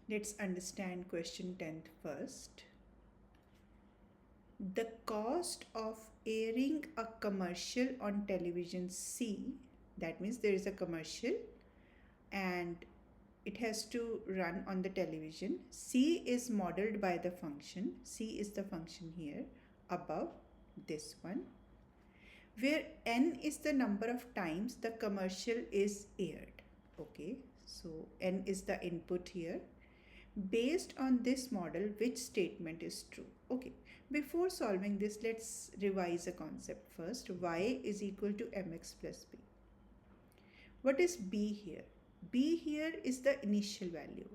Let's understand question 10th first. The cost of airing a commercial on television C, that means there is a commercial and it has to run on the television. C is modeled by the function. C is the function here above this one, where n is the number of times the commercial is aired. Okay, so n is the input here. Based on this model, which statement is true? Okay, before solving this, let's revise a concept first. Y is equal to mx plus b. What is b here? B here is the initial value.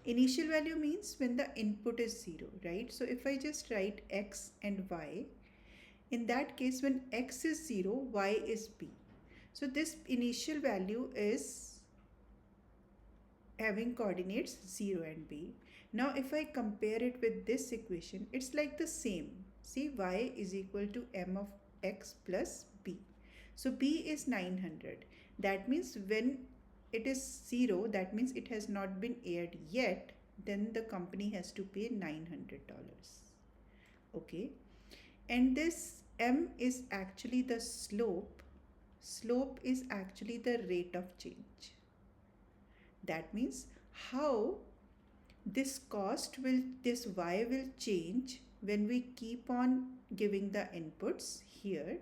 Initial value means when the input is 0, right? So if I just write x and y, in that case when x is 0, y is b. So this initial value is having coordinates 0 and b. Now if I compare it with this equation, it's like the same. See, y is equal to m of x plus b. So b is 900. That means when it is 0, that means it has not been aired yet, then the company has to pay $900. Okay, and this m is actually the slope. Slope is actually the rate of change. That means how this this y will change when we keep on giving the inputs here.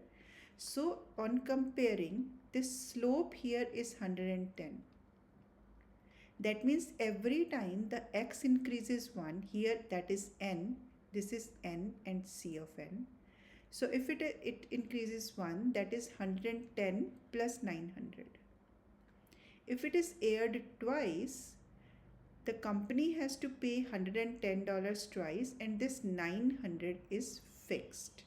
So on comparing, this slope here is 110. That means every time the x increases 1, here that is n, this is n and c of n. So if it increases 1, that is 110 plus 900. If it is aired twice, the company has to pay $110 twice, and this 900 is fixed.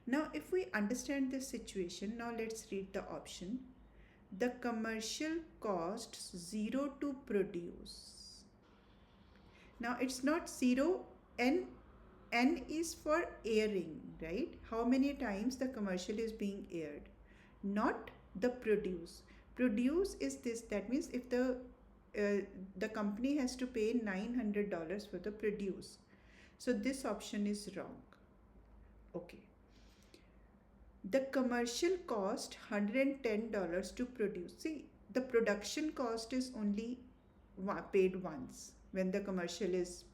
Now if we understand this situation, now let's read the option. The commercial costs 0 to produce. Now it's not 0, n is for airing, right? How many times the commercial is being aired, not the produce. Produce is this, that means if the company has to pay $900 for the produce. So this option is wrong. Okay. The commercial cost $110 to produce. See, the production cost is only paid once when the commercial is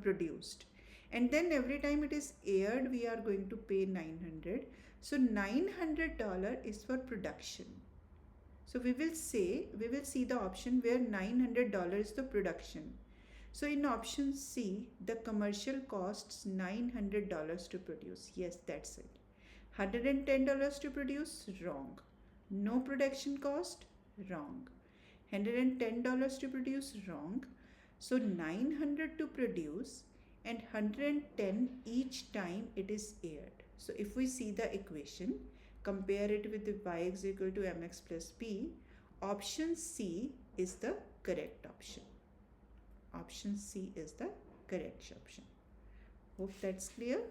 produced, and then every time it is aired we are going to pay 900. So $900 is for production. So we will see the option where $900 is the production. So in option C, the commercial costs $900 to produce. Yes, that's it. $110 to produce, wrong. No production cost, wrong. $110 to produce, wrong. So 900 to produce and 110 each time it is aired. So if we see the equation, compare it with the y is equal to mx plus b, option C is the correct option. Option C is the correct option. Hope that's clear.